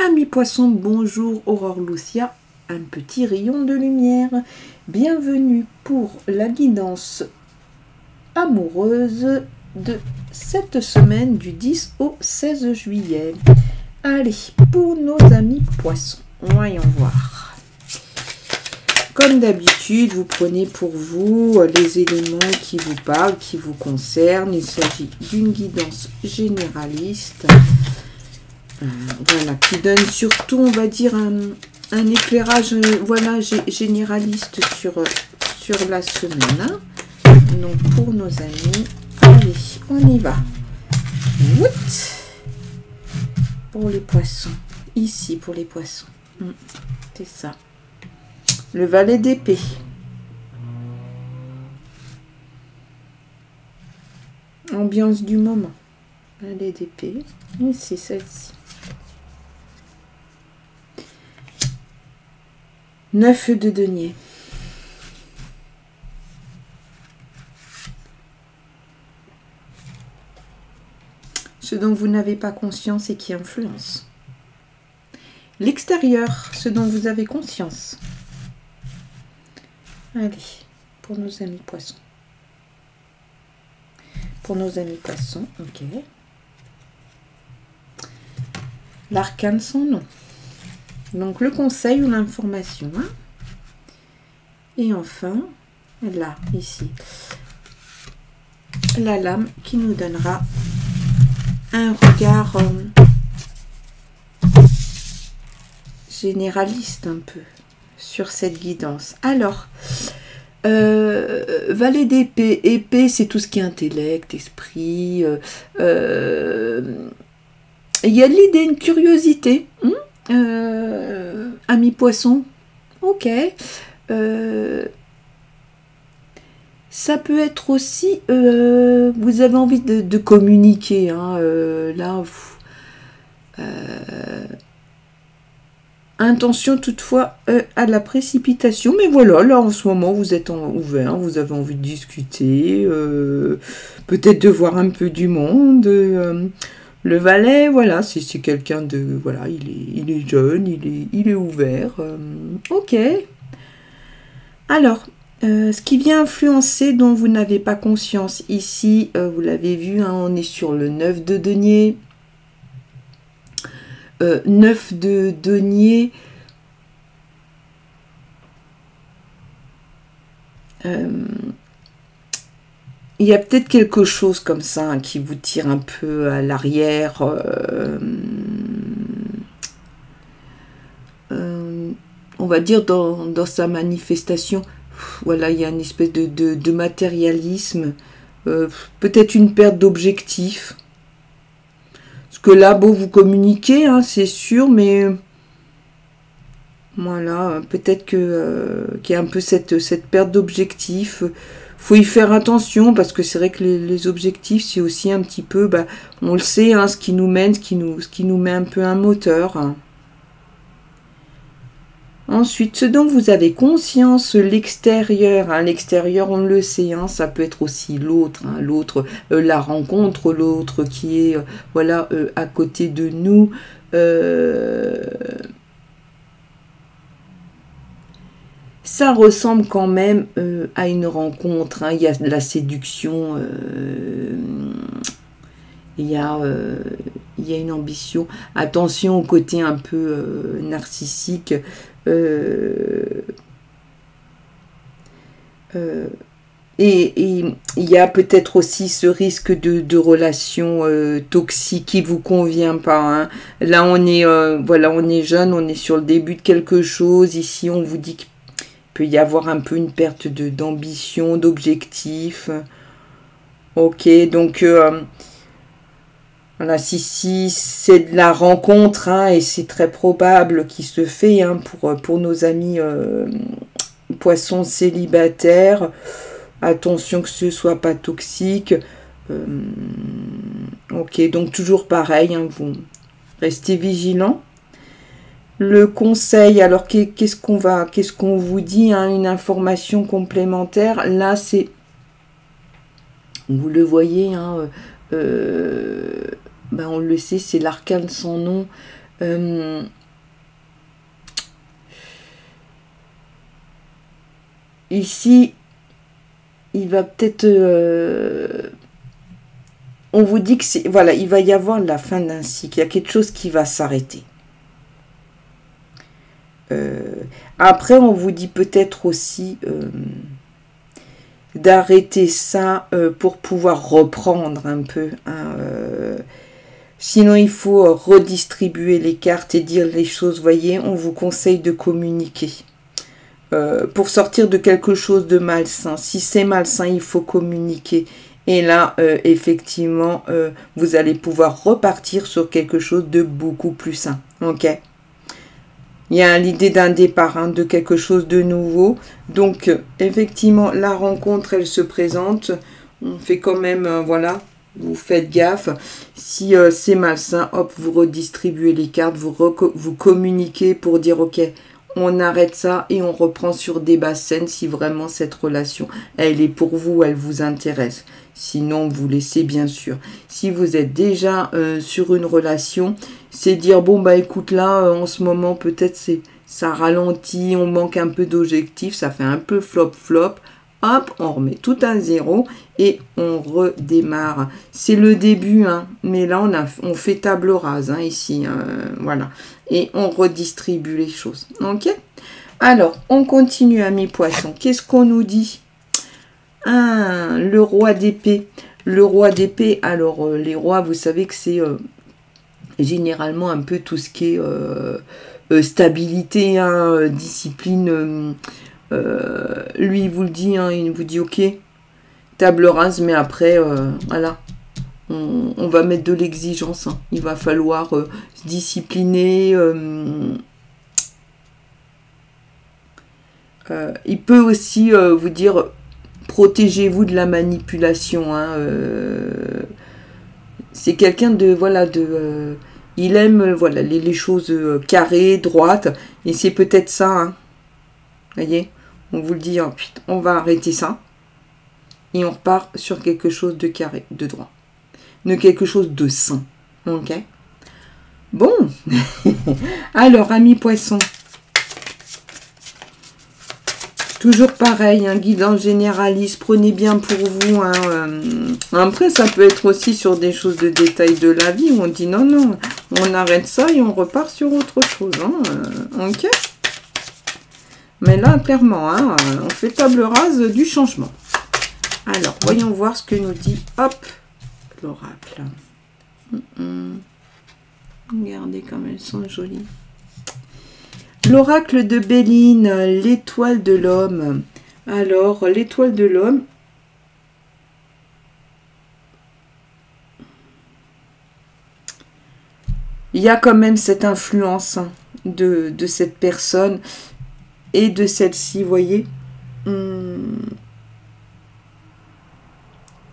Amis poissons, bonjour Aurore Lucia, un petit rayon de lumière. Bienvenue pour la guidance amoureuse de cette semaine du 10 au 16 juillet. Allez, pour nos amis poissons, voyons voir. Comme d'habitude, vous prenez pour vous les éléments qui vous parlent, qui vous concernent. Il s'agit d'une guidance généraliste. Voilà, qui donne surtout, on va dire, un éclairage voilà, généraliste sur la semaine. Hein. Donc, pour nos amis, allez, on y va. Pour les poissons. Ici, pour les poissons. C'est ça. Le valet d'épée. Ambiance du moment. Valet d'épée. Et c'est celle-ci. 9 de denier. Ce dont vous n'avez pas conscience et qui influence. L'extérieur, ce dont vous avez conscience. Allez, pour nos amis poissons. Pour nos amis poissons, ok. L'arcane sans nom. Donc, le conseil ou l'information. Hein. Et enfin, là, ici, la lame qui nous donnera un regard généraliste un peu sur cette guidance. Alors, valet d'épée. Épée, c'est tout ce qui est intellect, esprit. Il y a de l'idée, une curiosité. Ami poisson, ok. Ça peut être aussi, vous avez envie de communiquer, hein, là, intention toutefois à la précipitation, mais voilà, là en ce moment vous êtes ouvert, vous avez envie de discuter, peut-être de voir un peu du monde. Le valet, voilà, c'est quelqu'un de... Voilà, il est jeune, il est ouvert. Ok. Alors, ce qui vient influencer dont vous n'avez pas conscience ici, vous l'avez vu, hein, on est sur le 9 de denier. 9 de denier. Il y a peut-être quelque chose comme ça hein, qui vous tire un peu à l'arrière. On va dire dans sa manifestation. Voilà, il y a une espèce de matérialisme. Peut-être une perte d'objectif. Parce que là, bon, vous communiquez, hein, c'est sûr, mais... Voilà, peut-être qu'il y a un peu cette perte d'objectif. Faut y faire attention parce que c'est vrai que les objectifs, c'est aussi un petit peu, bah, on le sait, hein, ce qui nous mène, ce qui nous met un peu un moteur. Hein. Ensuite, ce dont vous avez conscience, l'extérieur. Hein, l'extérieur, on le sait, hein, ça peut être aussi l'autre, hein, l'autre, la rencontre, l'autre qui est, voilà, à côté de nous. Ça ressemble quand même à une rencontre. Hein. Il y a de la séduction, il y a une ambition. Attention au côté un peu narcissique. Et il y a peut-être aussi ce risque de relation toxique qui vous convient pas. Hein. Là, on est, voilà, on est jeune, on est sur le début de quelque chose. Ici, on vous dit qu'il peut y avoir un peu une perte d'ambition, d'objectif. Ok, donc voilà, si c'est de la rencontre, hein, et c'est très probable qu'il se fait hein, pour nos amis poissons célibataires, attention que ce soit pas toxique. Ok, donc toujours pareil, hein, vous restez vigilants. Le conseil, alors qu'est-ce qu'on vous dit, hein, une information complémentaire. Là, c'est, vous le voyez, hein, ben on le sait, c'est l'arcane sans nom. Ici, il va peut-être... on vous dit que c'est... Voilà, il va y avoir la fin d'un cycle. Il y a quelque chose qui va s'arrêter. Après, on vous dit peut-être aussi d'arrêter ça pour pouvoir reprendre un peu. Hein, sinon, il faut redistribuer les cartes et dire les choses. Voyez, on vous conseille de communiquer. Pour sortir de quelque chose de malsain. Si c'est malsain, il faut communiquer. Et là, effectivement, vous allez pouvoir repartir sur quelque chose de beaucoup plus sain. Ok ? Il y a l'idée d'un départ, hein, de quelque chose de nouveau. Donc, effectivement, la rencontre, elle se présente. On fait quand même, voilà, vous faites gaffe. Si c'est malsain, hop, vous redistribuez les cartes, vous communiquez pour dire, ok, on arrête ça et on reprend sur des bases saines si vraiment cette relation, elle est pour vous, elle vous intéresse. Sinon, vous laissez bien sûr. Si vous êtes déjà sur une relation, c'est dire, bon, bah écoute, là, en ce moment, peut-être ça ralentit, on manque un peu d'objectifs, ça fait un peu flop-flop. Hop, on remet tout à zéro et on redémarre. C'est le début, hein, mais là, on fait table rase, hein, ici, voilà. Et on redistribue les choses, ok? Alors, on continue, amis poissons. Qu'est-ce qu'on nous dit? Le roi d'épée. Le roi d'épée, alors, les rois, vous savez que c'est généralement un peu tout ce qui est stabilité, hein, discipline. Lui, il vous le dit, hein, il vous dit, ok, table rase, mais après, voilà. On va mettre de l'exigence. Hein. Il va falloir se discipliner. Il peut aussi vous dire protégez-vous de la manipulation. Hein. C'est quelqu'un de voilà il aime voilà les choses carrées, droites. Et c'est peut-être ça. Hein. Voyez, on vous le dit. Hein, on va arrêter ça et on repart sur quelque chose de carré, de droit. De quelque chose de sain. Ok. Bon. Alors, amis poissons. Toujours pareil, un guidance généraliste. Prenez bien pour vous. Hein, après, ça peut être aussi sur des choses de détail de la vie où on dit non, non, on arrête ça et on repart sur autre chose. Hein, ok. Mais là, clairement, hein, on fait table rase du changement. Alors, voyons voir ce que nous dit, hop, l'oracle. Regardez comme elles sont jolies. L'oracle de Béline, l'étoile de l'homme. Alors, l'étoile de l'homme. Il y a quand même cette influence de cette personne et de celle-ci, voyez.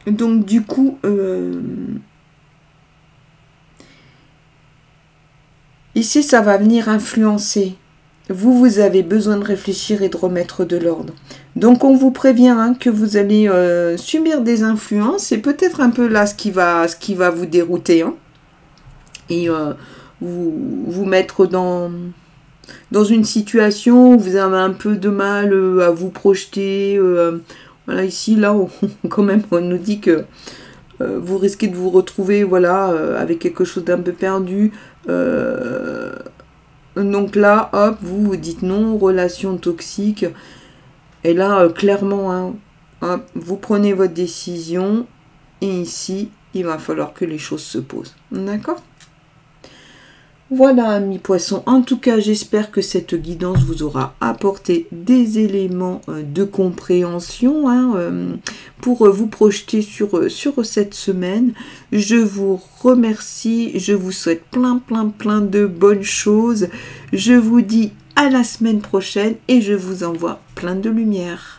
Donc, du coup, ici, ça va venir influencer. Vous avez besoin de réfléchir et de remettre de l'ordre. Donc, on vous prévient hein, que vous allez subir des influences. C'est peut-être un peu là ce qui va vous dérouter. Hein, et vous mettre dans une situation où vous avez un peu de mal à vous projeter. Voilà, ici, là, quand même, on nous dit que vous risquez de vous retrouver voilà, avec quelque chose d'un peu perdu. Donc là, hop, vous dites non, relation toxique. Et là, clairement, hein, hop, vous prenez votre décision. Et ici, il va falloir que les choses se posent. D'accord ? Voilà, amis poissons. En tout cas, j'espère que cette guidance vous aura apporté des éléments de compréhension hein, pour vous projeter sur cette semaine. Je vous remercie. Je vous souhaite plein de bonnes choses. Je vous dis à la semaine prochaine et je vous envoie plein de lumière.